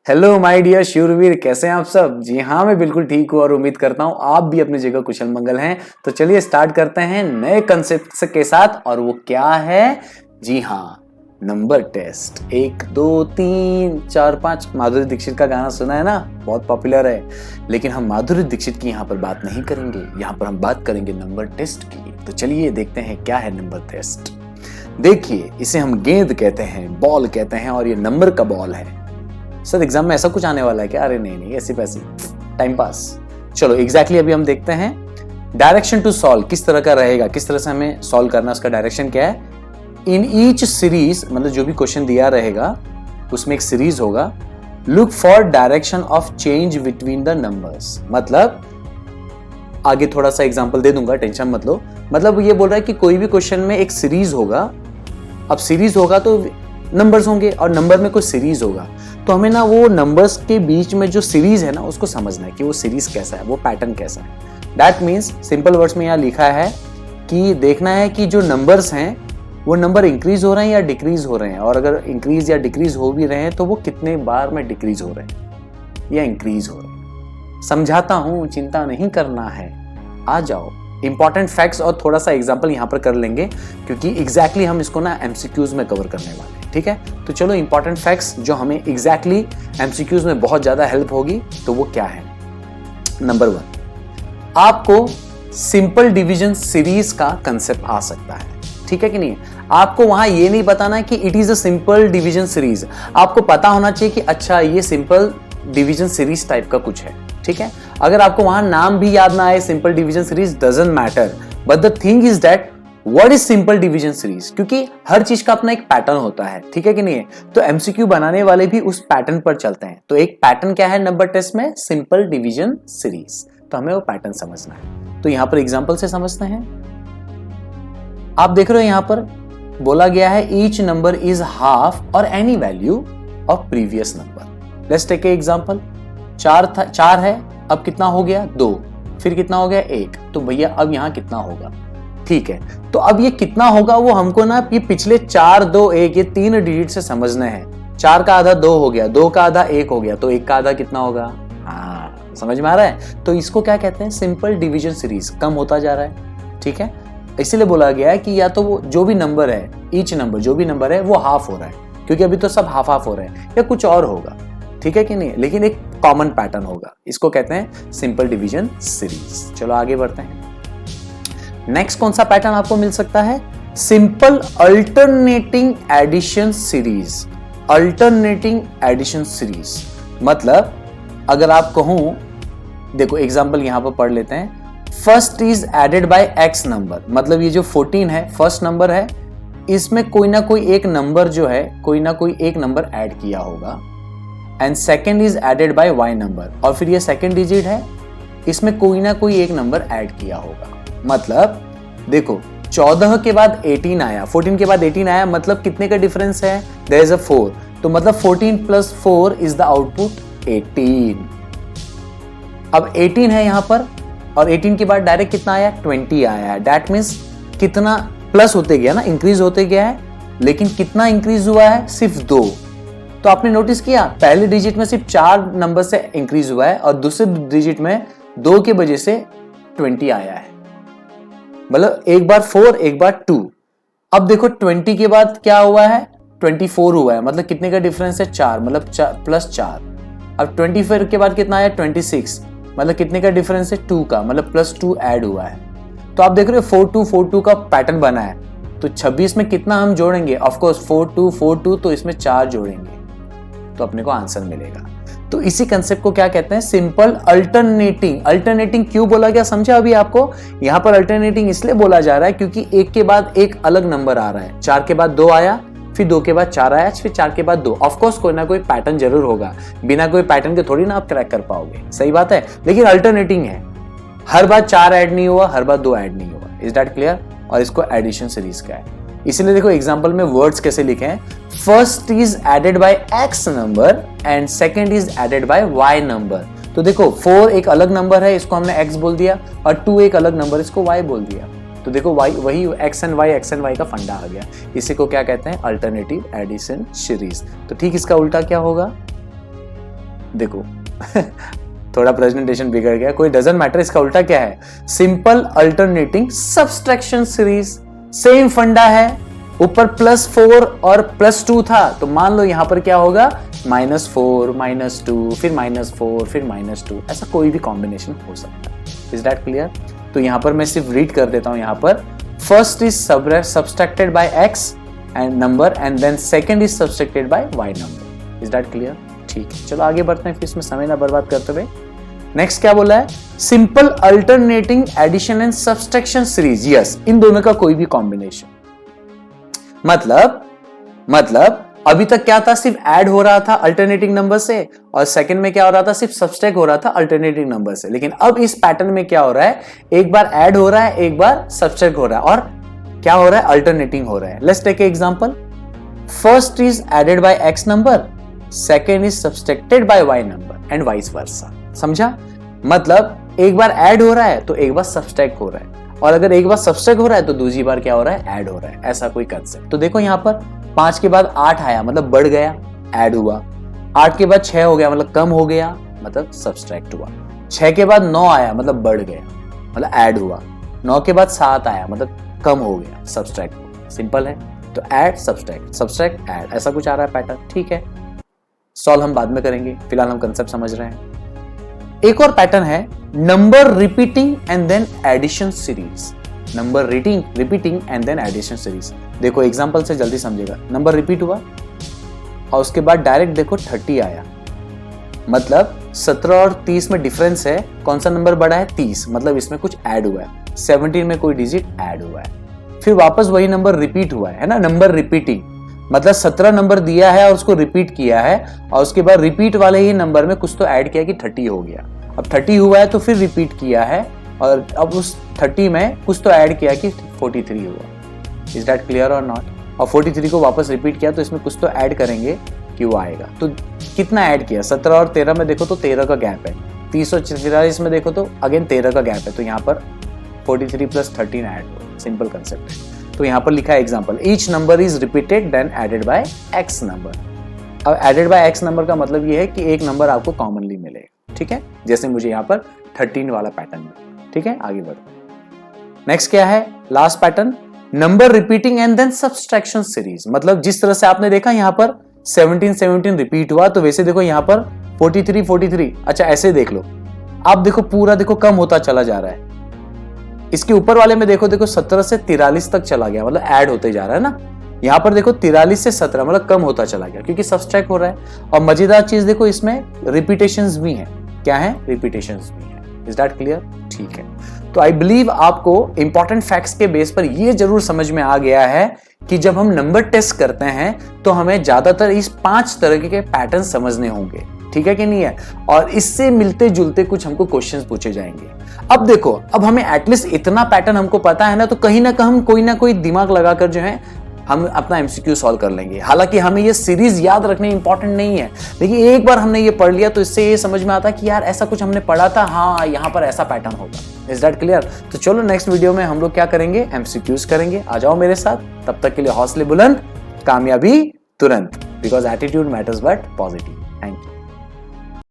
Hello my dear शूरवीर, कैसे हैं आप सब। जी हाँ, मैं बिल्कुल ठीक हूँ और उम्मीद करता हूँ आप भी अपनी जगह कुशल मंगल हैं। तो चलिए स्टार्ट करते हैं नए कंसेप्ट के साथ। और वो क्या है? जी हाँ, नंबर टेस्ट। 1 2 3 4 5। माधुरी दीक्षित का गाना सुना है ना, बहुत पॉपुलर है। लेकिन हम माधुरी दीक्षित की यहाँ पर बात नहीं करेंगे, यहाँ पर हम बात करेंगे नंबर टेस्ट की। तो चलिए देखते हैं क्या है नंबर टेस्ट। देखिए, इसे हम गेंद कहते हैं, बॉल कहते हैं, और ये नंबर का बॉल है। सर एग्जाम में ऐसा कुछ आने वाला है क्या? अरे नहीं नहीं, ऐसी पैसी टाइम पास। चलो एग्जैक्टली अभी हम देखते हैं डायरेक्शन टू सॉल्व किस तरह का रहेगा, किस तरह से हमें सॉल्व करना, उसका डायरेक्शन क्या है। इन ईच सीरीज, मतलब जो भी क्वेश्चन दिया रहेगा उसमें एक सीरीज होगा। Look for direction of change between the numbers. मतलब आगे थोड़ा सा एग्जांपल दे दूंगा, टेंशन मत लो। मतलब ये बोल रहा है कि कोई भी क्वेश्चन में एक सीरीज होगा। अब सीरीज होगा तो नंबर्स होंगे और नंबर में कोई सीरीज होगा, तो हमें ना वो नंबर्स के बीच में जो सीरीज है ना उसको समझना है कि वो सीरीज कैसा है, वो पैटर्न कैसा है। दैट मीन्स सिंपल वर्ड्स में यहाँ लिखा है कि देखना है कि जो नंबर्स हैं वो नंबर इंक्रीज हो रहे हैं या डिक्रीज हो रहे हैं, और अगर इंक्रीज या डिक्रीज हो भी रहे हैं तो वो कितने बार में डिक्रीज हो रहे हैं या इंक्रीज हो रहे हैं। समझाता हूं, चिंता नहीं करना है, आ जाओ। इंपॉर्टेंट फैक्ट्स और थोड़ा सा एग्जांपल यहाँ पर कर लेंगे, क्योंकि एग्जैक्टली हम इसको ना एमसीक्यूज में कवर करने वाले हैं। ठीक है, तो चलो इंपॉर्टेंट फैक्ट्स जो हमें एग्जैक्टली एमसीक्यूज में बहुत ज्यादा हेल्प होगी, तो वो क्या है। नंबर 1, आपको सिंपल डिवीजन सीरीज का कंसेप्ट आ सकता है। ठीक है कि नहीं? आपको वहां ये नहीं बताना कि it is a simple division series, आपको पता होना चाहिए कि अच्छा ये सिंपल डिवीजन सीरीज टाइप का कुछ है। ठीक है, अगर आपको वहां नाम भी याद ना आए, simple division series doesn't matter, but the thing is that what is simple division series, क्योंकि हर चीज का अपना एक पैटर्न होता है। ठीक है कि नहीं? तो एमसीक्यू बनाने वाले भी उस पैटर्न पर चलते हैं। तो एक पैटर्न क्या है नंबर टेस्ट में? Simple division series. तो हमें वो पैटर्न समझना है। तो यहां पर एग्जांपल से समझते हैं। आप देख रहे हो यहां पर बोला गया है ईच नंबर इज हाफ और any value of previous number. Let's take a example. 4 है, अब कितना हो गया? 2, फिर कितना हो गया? 1। तो भैया अब यहां कितना होगा? ठीक है, तो अब ये कितना होगा वो हमको ना ये पिछले 4 2 1 ये 3 डिजिट से समझना है। 4 का आधा 2 हो गया, 2 का आधा 1 हो गया, तो 1 का आधा कितना होगा? हाँ, समझ में आ रहा है? तो इसको क्या कहते हैं? Simple division series. कम होता जा रहा है। ठीक है, इसीलिए बोला गया है कि या तो वो जो भी नंबर है, ईच नंबर जो भी नंबर है वो हाफ हो रहा है, क्योंकि अभी तो सब हाफ हाफ हो रहे हैं, या कुछ और होगा। ठीक है कि नहीं? लेकिन एक कॉमन पैटर्न होगा, इसको कहते हैं सिंपल डिवीजन सीरीज। चलो आगे बढ़ते हैं। नेक्स्ट कौन सा पैटर्न आपको मिल सकता है? Simple alternating addition series. Alternating addition series मतलब अगर आप कहूं, देखो एग्जांपल यहां पर पढ़ लेते हैं। First is added by X number, मतलब ये जो 14 है फर्स्ट नंबर है, इसमें कोई ना कोई एक नंबर जो है, कोई ना कोई एक नंबर ऐड किया होगा। And second is added by Y number, और फिर ये सेकेंड डिजिट है, इसमें कोई ना कोई एक नंबर ऐड किया होगा। मतलब देखो 14 के बाद 18 आया, 14 के बाद 18 आया, मतलब कितने का डिफरेंस है? देयर इज अ 4, तो मतलब 14 प्लस 4 इज द आउटपुट 18। अब 18 है यहां पर, और 18 के बाद डायरेक्ट कितना आया? 20 आया। दैट मीन्स कितना प्लस होते गया ना, इंक्रीज होते गया है, लेकिन कितना इंक्रीज हुआ है? सिर्फ 2। तो आपने नोटिस किया पहले डिजिट में सिर्फ 4 नंबर से इंक्रीज हुआ है, और दूसरे डिजिट में 2 की वजह से 20 आया है। मतलब एक बार 4 एक बार 2। अब देखो 20 के बाद क्या हुआ है? 24 हुआ है, मतलब कितने का डिफरेंस है? 4, मतलब प्लस 4। अब 24 के बाद कितना आया? 26, मतलब कितने का डिफरेंस है? 2 का, मतलब प्लस 2 ऐड हुआ है। तो आप देख रहे हो 4242 का पैटर्न बना है। तो 26 में कितना हम जोड़ेंगे? ऑफकोर्स 4242, तो इसमें 4 जोड़ेंगे तो अपने को आंसर मिलेगा। तो इसी कंसेप्ट को क्या कहते हैं? Simple alternating. अल्टरनेटिंग क्यों बोला गया समझा अभी आपको? यहां पर अल्टरनेटिंग इसलिए बोला जा रहा है क्योंकि एक के बाद एक अलग नंबर आ रहा है। 4 के बाद 2 आया, फिर 2 के बाद 4 आया, फिर 4 के बाद 2। ऑफकोर्स कोई ना कोई पैटर्न जरूर होगा, बिना कोई पैटर्न के थोड़ी ना आप क्रैक कर पाओगे, सही बात है। लेकिन अल्टरनेटिंग है, हर बार 4 ऐड नहीं हुआ, हर बार 2 ऐड नहीं हुआ। Is that clear? और इसको एडिशन सीरीज का है। इसलिए देखो एग्जांपल में वर्ड्स कैसे लिखे हैं। First is added by X number and second is added by Y number. तो देखो 4 एक अलग नंबर है, इसको हमने x बोल दिया, और 2 एक अलग नंबर, इसको y बोल दिया। तो देखो y वही x एंड y का फंडा आ गया। इसी को क्या कहते हैं? Alternative addition series. तो ठीक इसका उल्टा क्या होगा? देखो थोड़ा प्रेजेंटेशन बिगड़ गया, कोई डजंट मैटर, इसका उल्टा क्या है, simple alternating subtraction series. Same फंडा है, ऊपर +4 और +2 था, तो मान लो यहां पर क्या होगा, -4 -2 फिर -4 फिर -2, ऐसा कोई भी कॉम्बिनेशन हो सकता है। Is that clear? तो यहां पर मैं सिर्फ रीड कर देता हूं, यहां पर first is subtracted by x and number and then second is subtracted by y number. Is that clear? ठीक है, चलो आगे बढ़ते हैं, फिर इसमें समय ना बर्बाद करते हुए। नेक्स्ट क्या बोला है, simple alternating addition and subtraction series. Yes, इन दोनों का कोई भी कॉम्बिनेशन, मतलब अभी तक क्या था, सिर्फ ऐड हो रहा था अल्टरनेटिंग नंबर से, और सेकंड में क्या हो रहा था, सिर्फ सब्सट्रैक्ट हो रहा था अल्टरनेटिंग नंबर से। लेकिन अब इस पैटर्न में क्या हो रहा है, एक बार ऐड हो रहा है, एक बार सब्सट्रैक्ट हो रहा है, और क्या हो रहा है, अल्टरनेटिंग हो रहा है। Let's take example, first is added by x number, second is subtracted by y number and vice versa. समझा? मतलब एक बार ऐड हो रहा है तो एक बार सब्सट्रैक्ट हो रहा है, और अगर एक बार सब्सट्रैक्ट हो रहा है तो दूसरी बार क्या हो रहा है, ऐड हो रहा है। ऐसा कोई कंसेप्ट। तो देखो यहाँ पर 5 के बाद 8 आया, मतलब बढ़ गया, ऐड हुआ। 8 के बाद 6 हो गया, मतलब कम हो गया, मतलब सब्सट्रैक्ट हुआ। 6 के बाद 9 आया, मतलब बढ़ गया, मतलब ऐड हुआ। 9 के बाद 7 आया, मतलब कम हो गया, सब्सट्रैक्ट हुआ। सिंपल है। तो ऐड सब्सट्रैक्ट सब्सट्रैक्ट ऐड, ऐसा कुछ आ रहा है पैटर्न। ठीक है, सॉल्व हम बाद में करेंगे, फिलहाल हम कंसेप्ट समझ रहे हैं। एक और पैटर्न है number repeating and then addition series. Number repeating and then addition series. देखो एग्जांपल से जल्दी समझेगा। नंबर रिपीट हुआ और उसके बाद डायरेक्ट देखो 30 आया, मतलब 17 और 30 में डिफरेंस है, कौन सा नंबर बड़ा है, 30, मतलब इसमें कुछ ऐड हुआ है। 17 में कोई डिजिट ऐड हुआ है, फिर वापस वही नंबर रिपीट हुआ है ना, नंबर रिपीटिंग, मतलब 17 नंबर दिया है और उसको रिपीट किया है, और उसके बाद रिपीट वाले ही नंबर में कुछ तो ऐड किया कि 30 हो गया। अब 30 हुआ है तो फिर रिपीट किया है, और अब उस 30 में कुछ तो ऐड किया कि 43 हुआ। इज दैट क्लियर और नॉट? और 43 को वापस रिपीट किया तो इसमें कुछ तो ऐड करेंगे कि वो आएगा। तो कितना ऐड किया, 17 और 13 में देखो तो 13 का गैप है, 30 और 44 में देखो तो अगेन 13 का गैप है, तो यहाँ पर 43 + 13 ऐड हो। सिंपल कंसेप्ट है। तो यहाँ पर लिखा है example, each number is repeated then added by x number. अब एडेड बाय x नंबर का मतलब ये है कि एक नंबर आपको कॉमनली मिलेगा। ठीक है, जैसे मुझे यहाँ पर 13 वाला पैटर्न में। ठीक है, आगे बढ़ो। नेक्स्ट क्या है, last pattern, number repeating and then subtraction series. मतलब जिस तरह से आपने देखा यहाँ पर 17 रिपीट हुआ, तो वैसे देखो यहाँ पर 43। अच्छा ऐसे देख लो, आप देखो पूरा देखो कम होता चला जा रहा है। इसके ऊपर वाले में देखो 17 से 43 तक चला गया, मतलब ऐड होते जा रहा है ना। यहाँ पर देखो 43 से 17, मतलब कम होता चला गया क्योंकि सब्सट्रैक्ट हो रहा है। और मजेदार चीज देखो, इसमें रिपीटेशंस भी हैं। क्या है, रिपीटेशंस भी हैं। Is that clear? ठीक है, तो आई बिलीव आपको इंपॉर्टेंट फैक्ट्स के बेस पर यह जरूर समझ में आ गया है कि जब हम नंबर टेस्ट करते हैं तो हमें ज्यादातर इस 5 तरह के पैटर्न समझने होंगे। ठीक है कि नहीं है? और इससे मिलते जुलते कुछ हमको क्वेश्चंस पूछे जाएंगे। अब देखो, अब हमें एटलीस्ट इतना पैटर्न हमको पता है ना, तो कहीं ना कहीं कोई ना कोई दिमाग लगाकर जो है हम अपना एमसीक्यू सॉल्व कर लेंगे। हालांकि हमें ये सीरीज याद रखने इंपॉर्टेंट नहीं है, लेकिन एक बार हमने ये पढ़ लिया तो इससे ये समझ में आता कि यार ऐसा कुछ हमने पढ़ा था, हाँ यहाँ पर ऐसा पैटर्न होगा। Is that clear? तो चलो नेक्स्ट वीडियो में हम लोग क्या करेंगे, एमसीक्यूज करेंगे। आ जाओ मेरे साथ। तब तक के लिए हौसले बुलंद, कामयाबी तुरंत, because attitude matters but positive.